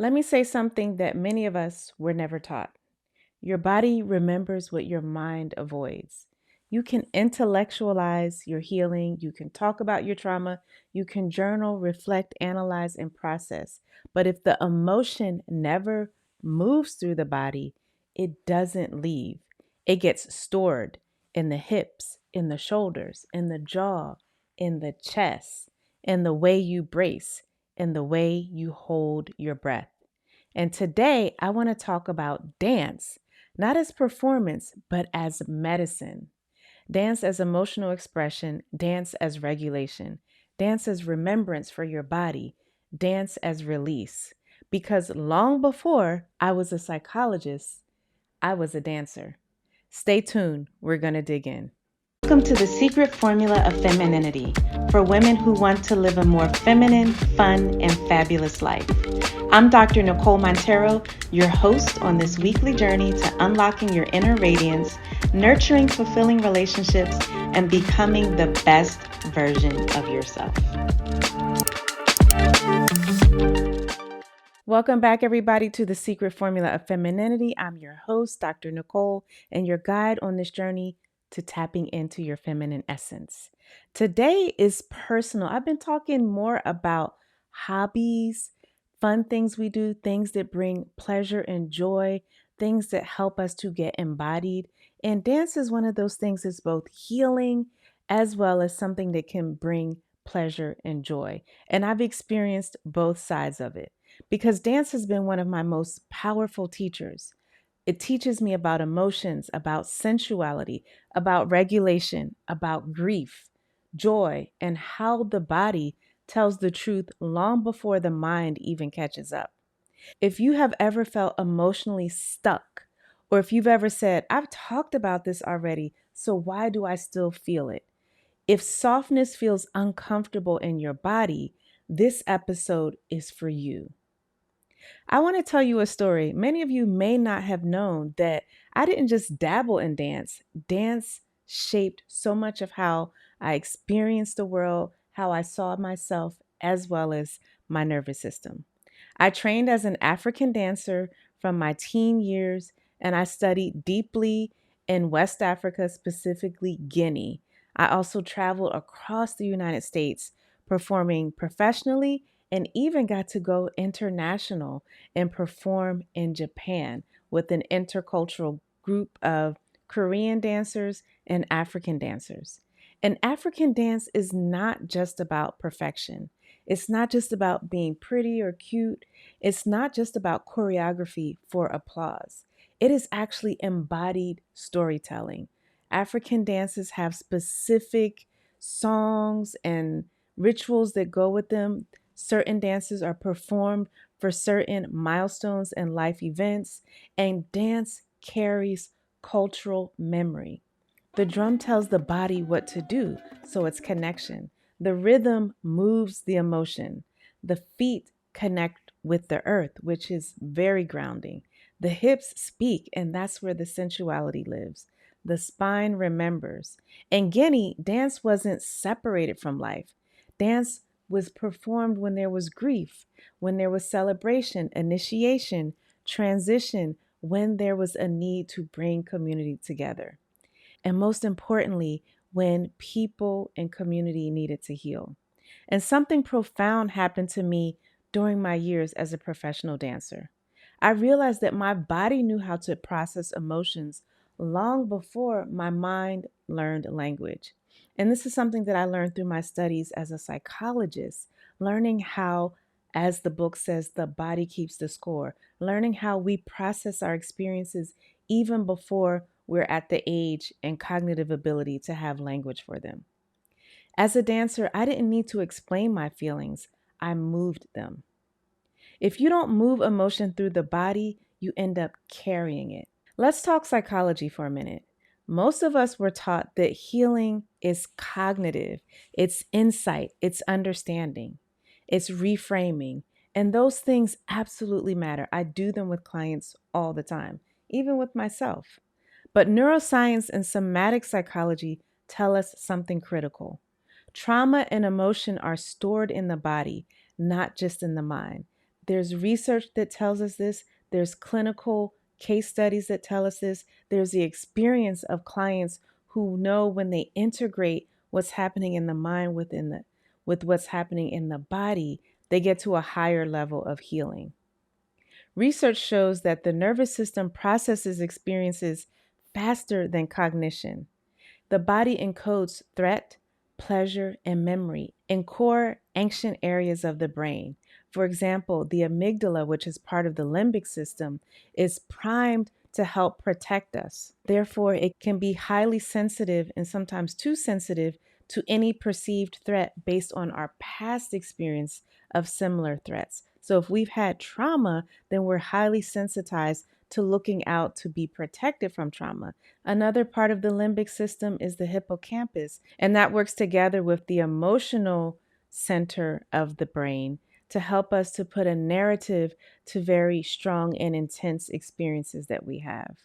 Let me say something that many of us were never taught. Your body remembers what your mind avoids. You can intellectualize your healing, you can talk about your trauma, you can journal, reflect, analyze, and process. But if the emotion never moves through the body, it doesn't leave. It gets stored in the hips, in the shoulders, in the jaw, in the chest, in the way you brace, in the way you hold your breath. And today I want to talk about dance, not as performance, but as medicine. Dance as emotional expression, dance as regulation, dance as remembrance for your body, dance as release. Because long before I was a psychologist, I was a dancer. Stay tuned, we're going to dig in. Welcome to the Secret Formula of Femininity for women who want to live a more feminine, fun, and fabulous life. I'm Dr. Nicole Monteiro, your host on this weekly journey to unlocking your inner radiance, nurturing fulfilling relationships, and becoming the best version of yourself. Welcome back, everybody, to the Secret Formula of Femininity. I'm your host, Dr. Nicole, and your guide on this journey to tapping into your feminine essence. Today is personal. I've been talking more about hobbies, fun things we do, things that bring pleasure and joy, things that help us to get embodied. And dance is one of those things that's both healing as well as something that can bring pleasure and joy. And I've experienced both sides of it because dance has been one of my most powerful teachers. It teaches me about emotions, about sensuality, about regulation, about grief, joy, and how the body tells the truth long before the mind even catches up. If you have ever felt emotionally stuck, or if you've ever said, I've talked about this already, so why do I still feel it? If softness feels uncomfortable in your body, this episode is for you. I want to tell you a story. Many of you may not have known that I didn't just dabble in dance. Dance shaped so much of how I experienced the world, how I saw myself, as well as my nervous system. I trained as an African dancer from my teen years, and I studied deeply in West Africa, specifically Guinea. I also traveled across the United States performing professionally and even got to go international and perform in Japan with an intercultural group of Korean dancers and African dancers. And African dance is not just about perfection. It's not just about being pretty or cute. It's not just about choreography for applause. It is actually embodied storytelling. African dances have specific songs and rituals that go with them. Certain dances are performed for certain milestones and life events, and dance carries cultural memory. The drum tells the body what to do, so it's connection. The rhythm moves the emotion. The feet connect with the earth, which is very grounding. The hips speak, and that's where the sensuality lives. The spine remembers. In Guinea, dance wasn't separated from life. Dance was performed when there was grief, when there was celebration, initiation, transition, when there was a need to bring community together. And most importantly, when people and community needed to heal. And something profound happened to me during my years as a professional dancer. I realized that my body knew how to process emotions long before my mind learned language. And this is something that I learned through my studies as a psychologist, learning how, as the book says, the body keeps the score, learning how we process our experiences even before we're at the age and cognitive ability to have language for them. As a dancer, I didn't need to explain my feelings, I moved them. If you don't move emotion through the body, you end up carrying it. Let's talk psychology for a minute. Most of us were taught that healing is cognitive, it's insight, it's understanding, it's reframing. And those things absolutely matter. I do them with clients all the time, even with myself. But neuroscience and somatic psychology tell us something critical. Trauma and emotion are stored in the body, not just in the mind. There's research that tells us this. There's clinical case studies that tell us this. There's the experience of clients who know when they integrate what's happening in the mind with what's happening in the body, they get to a higher level of healing. Research shows that the nervous system processes experiences faster than cognition. The body encodes threat, pleasure, and memory in core ancient areas of the brain. For example, the amygdala, which is part of the limbic system, is primed to help protect us. Therefore, it can be highly sensitive and sometimes too sensitive to any perceived threat based on our past experience of similar threats. So, if we've had trauma, then we're highly sensitized to looking out to be protected from trauma. Another part of the limbic system is the hippocampus, and that works together with the emotional center of the brain to help us to put a narrative to very strong and intense experiences that we have.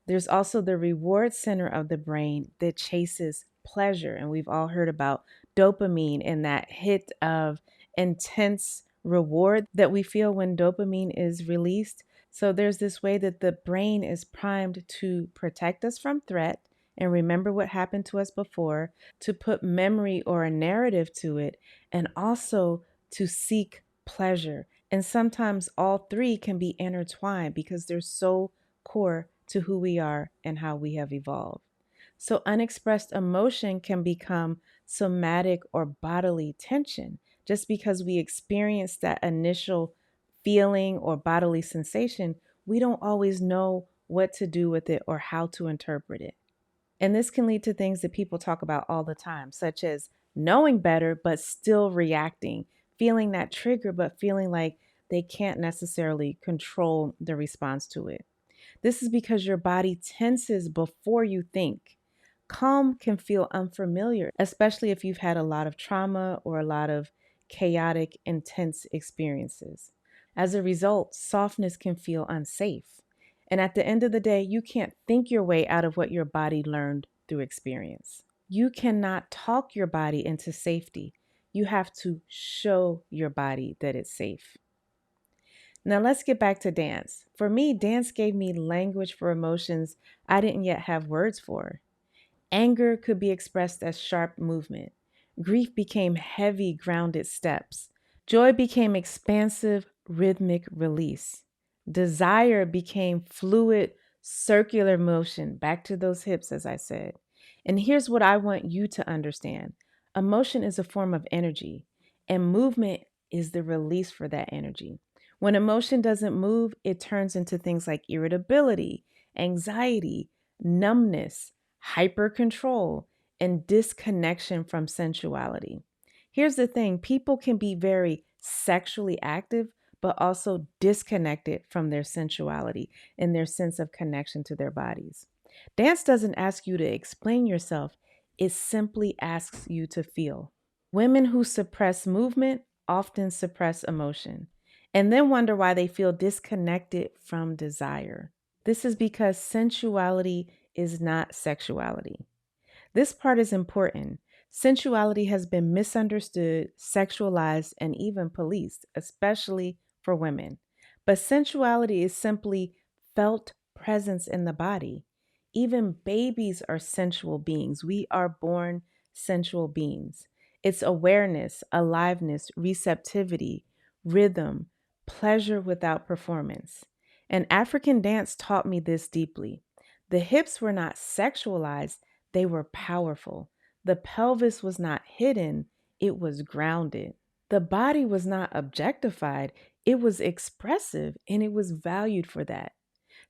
There's also the reward center of the brain that chases pleasure, and we've all heard about dopamine and that hit of intense reward that we feel when dopamine is released. So there's this way that the brain is primed to protect us from threat and remember what happened to us before, to put memory or a narrative to it, and also to seek pleasure. And sometimes all three can be intertwined because they're so core to who we are and how we have evolved. So unexpressed emotion can become somatic or bodily tension just because we experience that initial feeling or bodily sensation. We don't always know what to do with it or how to interpret it. And this can lead to things that people talk about all the time, such as knowing better, but still reacting, feeling that trigger, but feeling like they can't necessarily control the response to it. This is because your body tenses before you think. Calm can feel unfamiliar, especially if you've had a lot of trauma or a lot of chaotic, intense experiences. As a result, softness can feel unsafe. And at the end of the day, you can't think your way out of what your body learned through experience. You cannot talk your body into safety. You have to show your body that it's safe. Now let's get back to dance. For me, dance gave me language for emotions I didn't yet have words for. Anger could be expressed as sharp movement. Grief became heavy, grounded steps. Joy became expansive, rhythmic release. Desire became fluid, circular motion. Back to those hips, as I said. And here's what I want you to understand: emotion is a form of energy, and movement is the release for that energy. When emotion doesn't move, it turns into things like irritability, anxiety, numbness, hyper control, and disconnection from sensuality. Here's the thing: people can be very sexually active, but also disconnected from their sensuality and their sense of connection to their bodies. Dance doesn't ask you to explain yourself, it simply asks you to feel. Women who suppress movement often suppress emotion and then wonder why they feel disconnected from desire. This is because sensuality is not sexuality. This part is important. Sensuality has been misunderstood, sexualized, and even policed, especially for women. But sensuality is simply felt presence in the body. Even babies are sensual beings. We are born sensual beings. It's awareness, aliveness, receptivity, rhythm, pleasure without performance. And African dance taught me this deeply. The hips were not sexualized, they were powerful. The pelvis was not hidden, it was grounded. The body was not objectified, it was expressive and it was valued for that.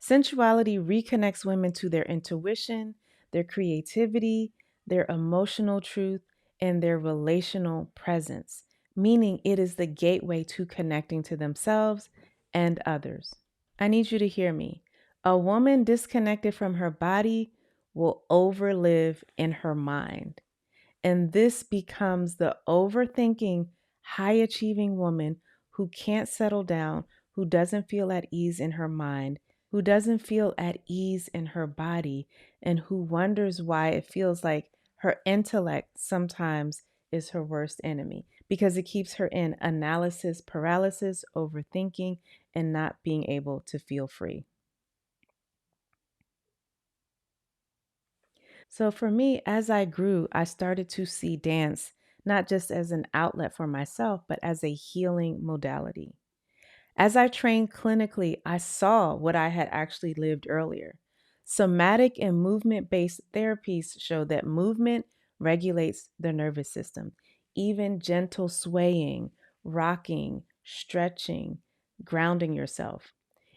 Sensuality reconnects women to their intuition, their creativity, their emotional truth, and their relational presence, meaning it is the gateway to connecting to themselves and others. I need you to hear me. A woman disconnected from her body will overlive in her mind. And this becomes the overthinking, high achieving woman who can't settle down, who doesn't feel at ease in her mind, who doesn't feel at ease in her body, and who wonders why it feels like her intellect sometimes is her worst enemy. because it keeps her in analysis paralysis, overthinking, and not being able to feel free. So for me, as I grew, I started to see dance not just as an outlet for myself, but as a healing modality. As I trained clinically, I saw what I had actually lived earlier. Somatic and movement based therapies show that movement regulates the nervous system. Even gentle swaying, rocking, stretching, grounding yourself.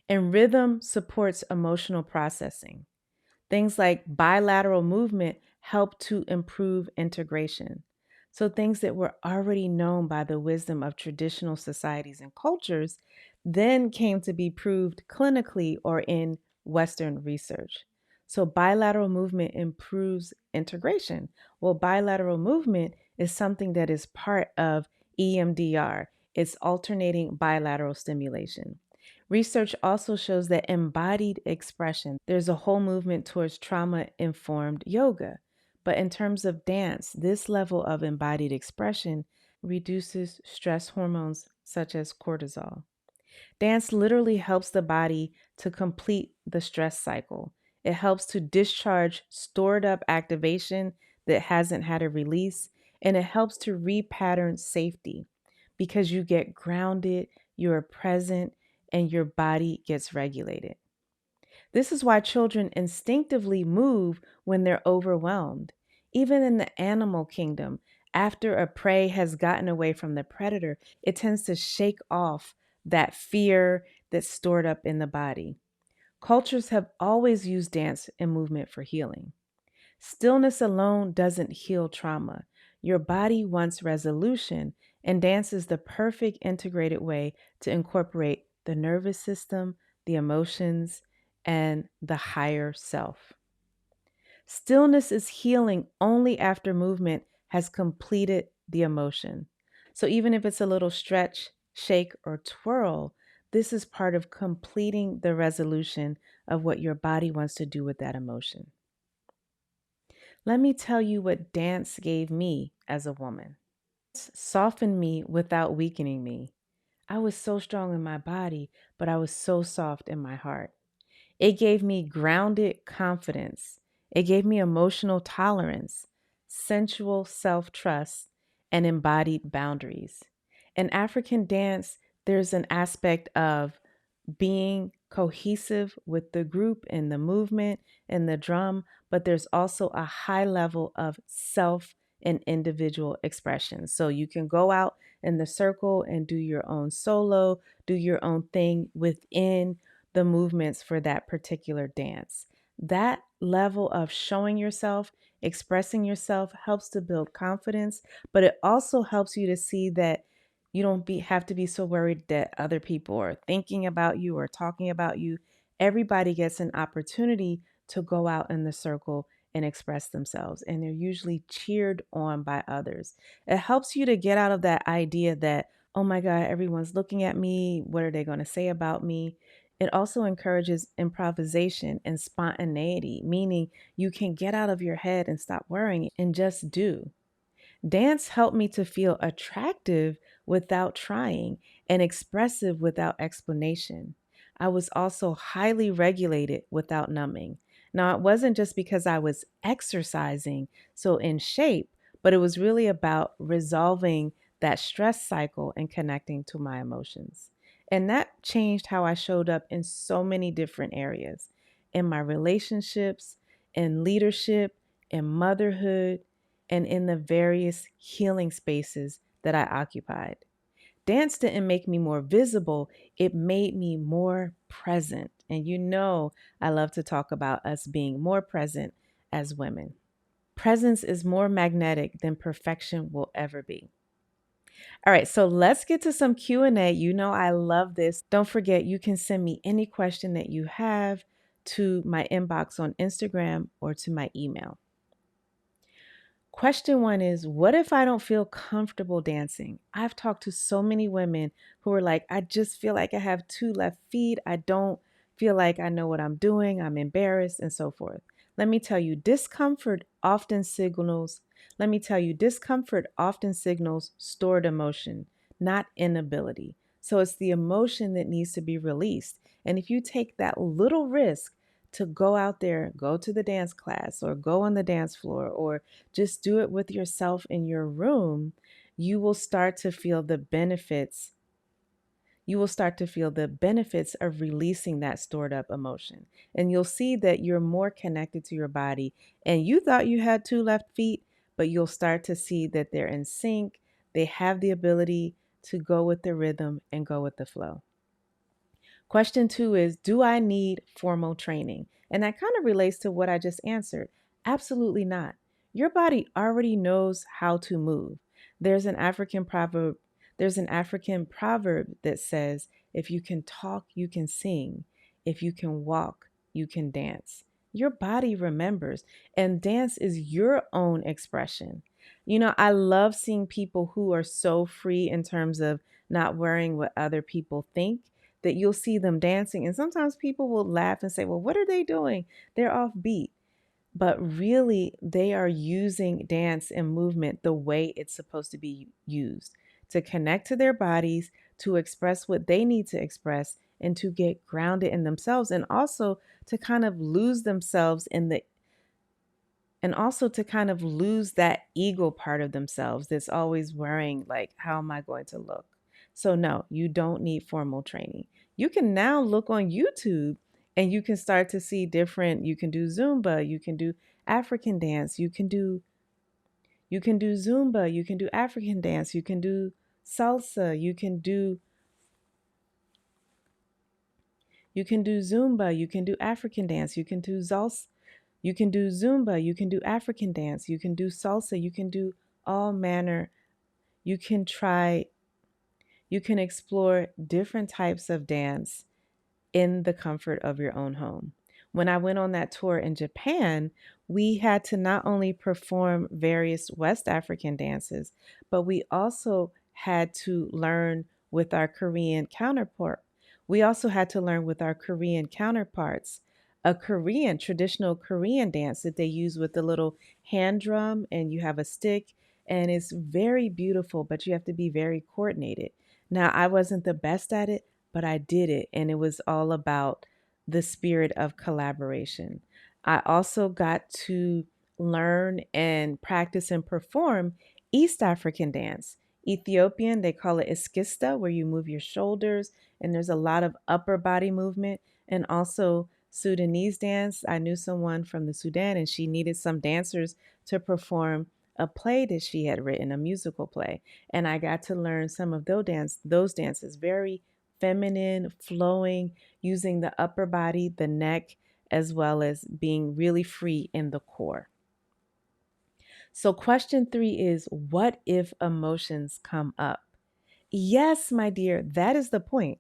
And rhythm supports emotional processing. Things like bilateral movement help to improve integration. So, things that were already known by the wisdom of traditional societies and cultures then came to be proved clinically or in Western research. So, bilateral movement improves integration. Well, bilateral movement is something that is part of EMDR, it's alternating bilateral stimulation. Research also shows that embodied expression, there's a whole movement towards trauma informed yoga. But in terms of dance, this level of embodied expression reduces stress hormones such as cortisol. Dance literally helps the body to complete the stress cycle. It helps to discharge stored up activation that hasn't had a release, and it helps to repattern safety because you get grounded, you're present, and your body gets regulated. This is why children instinctively move when they're overwhelmed. Even in the animal kingdom, after a prey has gotten away from the predator, it tends to shake off that fear that's stored up in the body. Cultures have always used dance and movement for healing. Stillness alone doesn't heal trauma. Your body wants resolution, and dance is the perfect integrated way to incorporate the nervous system, the emotions, and the higher self. Stillness is healing only after movement has completed the emotion. So even if it's a little stretch, shake, or twirl, this is part of completing the resolution of what your body wants to do with that emotion. Let me tell you what dance gave me as a woman. Softened me without weakening me. I was so strong in my body, but I was so soft in my heart. It gave me grounded confidence. It gave me emotional tolerance, sensual self trust, and embodied boundaries. In African dance, there's an aspect of being cohesive with the group and the movement and the drum, but there's also a high level of self and individual expression. So you can go out in the circle and do your own solo, do your own thing within the movements for that particular dance. That level of showing yourself, expressing yourself helps to build confidence, but it also helps you to see that you don't have to be so worried that other people are thinking about you or talking about you. Everybody gets an opportunity to go out in the circle and express themselves, and they're usually cheered on by others. It helps you to get out of that idea that, oh my God, everyone's looking at me. What are they going to say about me? It also encourages improvisation and spontaneity, meaning you can get out of your head and stop worrying and just do. Dance helped me to feel attractive without trying and expressive without explanation. I was also highly regulated without numbing. Now, it wasn't just because I was exercising, so in shape, but it was really about resolving that stress cycle and connecting to my emotions. And that changed how I showed up in so many different areas in my relationships, in leadership, in motherhood, and in the various healing spaces that I occupied. Dance didn't make me more visible, it made me more present. And you know, I love to talk about us being more present as women. Presence is more magnetic than perfection will ever be. All right, so let's get to some Q&A. You know I love this. Don't forget you can send me any question that you have to my inbox on Instagram or to my email. Question one is, what if I don't feel comfortable dancing? I've talked to so many women who are like, I just feel like I have two left feet. I don't feel like I know what I'm doing. I'm embarrassed and so forth. Let me tell you, discomfort often signals Let me tell you, discomfort often signals stored emotion, not inability. So it's the emotion that needs to be released. And if you take that little risk to go out there, go to the dance class or go on the dance floor or just do it with yourself in your room, you will start to feel the benefits. You will start to feel the benefits of releasing that stored up emotion. And you'll see that you're more connected to your body. And you thought you had two left feet, but you'll start to see that they're in sync. They have the ability to go with the rhythm and go with the flow. Question 2 is, do I need formal training? And that kind of relates to what I just answered. Absolutely not. Your body already knows how to move. There's an African proverb, there's an African proverb that says, if you can talk, you can sing. If you can walk, you can dance. Your body remembers, and dance is your own expression. I love seeing people who are so free in terms of not worrying what other people think, that you'll see them dancing. And sometimes people will laugh and say, well, what are they doing? They're off beat. But really, they are using dance and movement the way it's supposed to be used, to connect to their bodies, to express what they need to express, and to get grounded in themselves, and also to kind of lose themselves in the and also to kind of lose that ego part of themselves that's always worrying, like, how am I going to look? So, no, you don't need formal training. You can now look on YouTube and you can start to see you can do Zumba, you can do African dance, you can do Zumba, you can do African dance, you can do salsa, you can do Zumba, you can do African dance, you can do salsa. You can do Zumba, you can do African dance, you can do salsa, you can do all manner. You can try, you can explore different types of dance in the comfort of your own home. When I went on that tour in Japan, we had to not only perform various West African dances, but we also had to learn with our Korean counterpart. We also had to learn with our Korean counterparts a Korean, traditional Korean dance that they use with the little hand drum, and you have a stick, and it's very beautiful, but you have to be very coordinated. Now, I wasn't the best at it, but I did it, and it was all about the spirit of collaboration. I also got to learn and practice and perform East African dance. Ethiopian, they call it iskista, where you move your shoulders, and there's a lot of upper body movement. And also Sudanese dance. I knew someone from the Sudan, and she needed some dancers to perform a play that she had written, a musical play. And I got to learn some of those dances, very feminine, flowing, using the upper body, the neck, as well as being really free in the core. So, question 3 is, what if emotions come up? Yes, my dear, that is the point.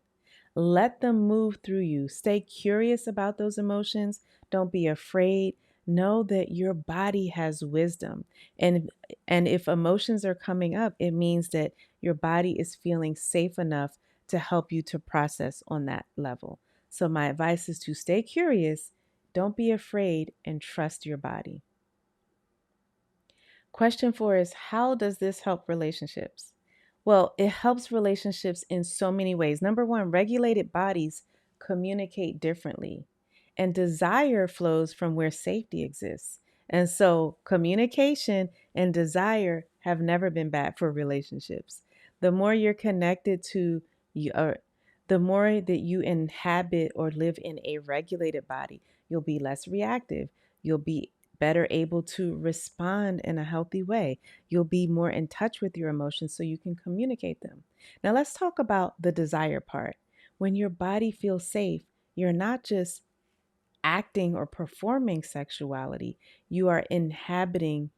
Let them move through you. Stay curious about those emotions. Don't be afraid. Know that your body has wisdom. And if emotions are coming up, it means that your body is feeling safe enough to help you to process on that level. So my advice is to stay curious, don't be afraid, and trust your body. Question 4 is, how does this help relationships? Well, it helps relationships in so many ways. Number one, regulated bodies communicate differently, and desire flows from where safety exists. And so, communication and desire have never been bad for relationships. The more you're connected to you, or the more that you inhabit or live in a regulated body, you'll be less reactive. You'll be better able to respond in a healthy way. You'll be more in touch with your emotions so you can communicate them. Now, let's talk about the desire part. When your body feels safe, you're not just acting or performing sexuality, you are embodying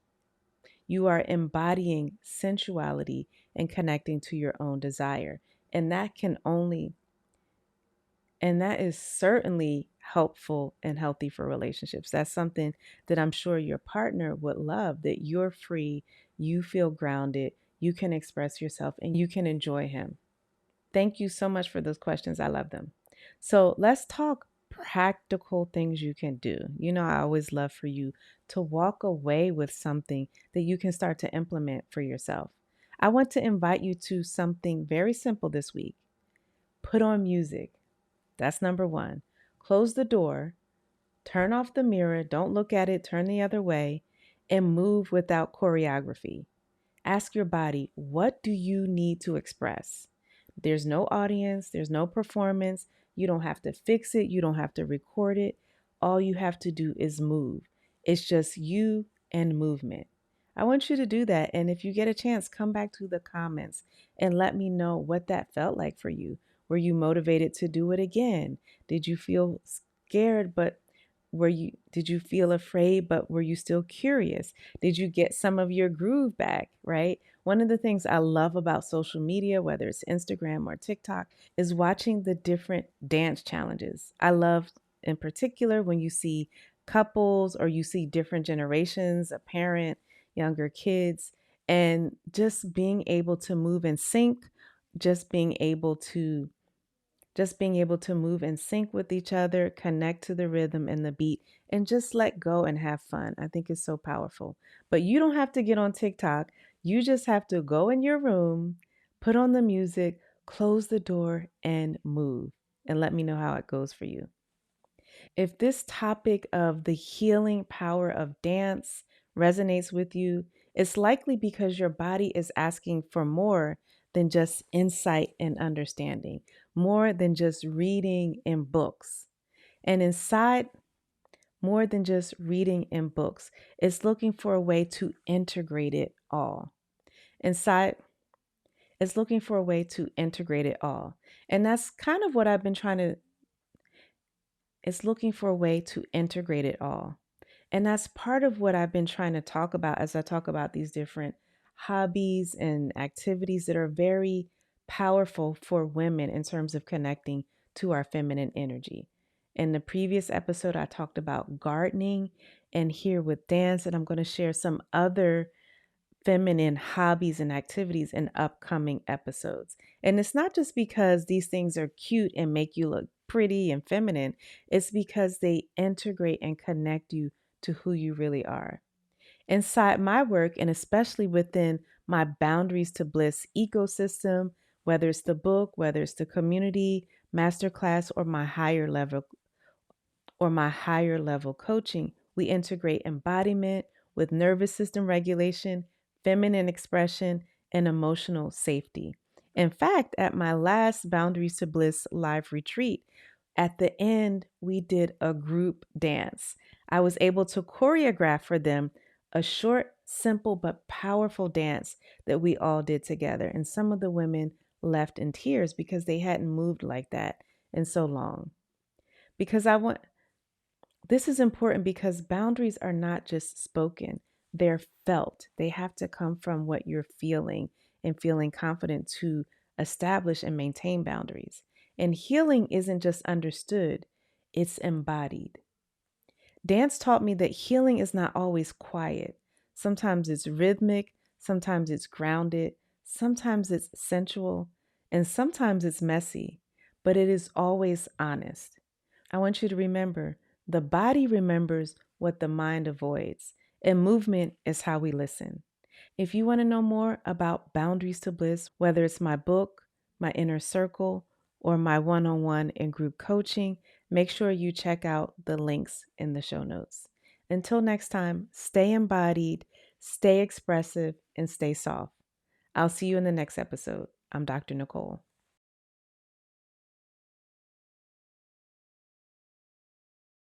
sensuality and connecting to your own desire. And that can only And that is certainly helpful and healthy for relationships. That's something that I'm sure your partner would love, that you're free, you feel grounded, you can express yourself, and you can enjoy him. Thank you so much for those questions. I love them. So let's talk practical things you can do. You know, I always love for you to walk away with something that you can start to implement for yourself. I want to invite you to something very simple this week. Put on music. That's number one. Close the door, turn off the mirror, don't look at it, turn the other way, and move without choreography. Ask your body, what do you need to express? There's no audience, there's no performance. You don't have to fix it, you don't have to record it. All you have to do is move. It's just you and movement. I want you to do that. And if you get a chance, come back to the comments and let me know what that felt like for you. Were you motivated to do it again? Did you feel scared, but did you feel afraid, but were you still curious? Did you get some of your groove back, right? One of the things I love about social media, whether it's Instagram or TikTok, is watching the different dance challenges. I love, in particular, when you see couples or you see different generations, a parent, younger kids, and just being able to move in sync, just being able to move in sync with each other, connect to the rhythm and the beat, and just let go and have fun. I think it's so powerful. But you don't have to get on TikTok. You just have to go in your room, put on the music, close the door, and move. And let me know how it goes for you. If this topic of the healing power of dance resonates with you, it's likely because your body is asking for more than just insight and understanding, more than just reading in books. And inside, more than just reading in books, it's looking for a way to integrate it all. Inside, it's looking for a way to integrate it all. And that's kind of what I've been trying to, it's looking for a way to integrate it all. And that's part of what I've been trying to talk about as I talk about these different hobbies and activities that are very powerful for women in terms of connecting to our feminine energy. In the previous episode, I talked about gardening, and here with dance, and I'm going to share some other feminine hobbies and activities in upcoming episodes. And it's not just because these things are cute and make you look pretty and feminine, it's because they integrate and connect you to who you really are. Inside my work, and especially within my Boundaries to Bliss ecosystem, whether it's the book, whether it's the community, masterclass, or my higher level coaching, we integrate embodiment with nervous system regulation, feminine expression, and emotional safety. In fact, at my last Boundaries to Bliss live retreat, at the end, we did a group dance. I was able to choreograph for them a short, simple, but powerful dance that we all did together. And some of the women left in tears because they hadn't moved like that in so long. Because I want, this is important because boundaries are not just spoken, they're felt. They have to come from what you're feeling and feeling confident to establish and maintain boundaries. And healing isn't just understood, it's embodied. Dance taught me that healing is not always quiet. Sometimes it's rhythmic, sometimes it's grounded, sometimes it's sensual, and sometimes it's messy, but it is always honest. I want you to remember the body remembers what the mind avoids, and movement is how we listen. If you want to know more about Boundaries to Bliss, whether it's my book, my inner circle, or my one on one and group coaching, make sure you check out the links in the show notes. Until next time, stay embodied, stay expressive, and stay soft. I'll see you in the next episode. I'm Dr. Nicole.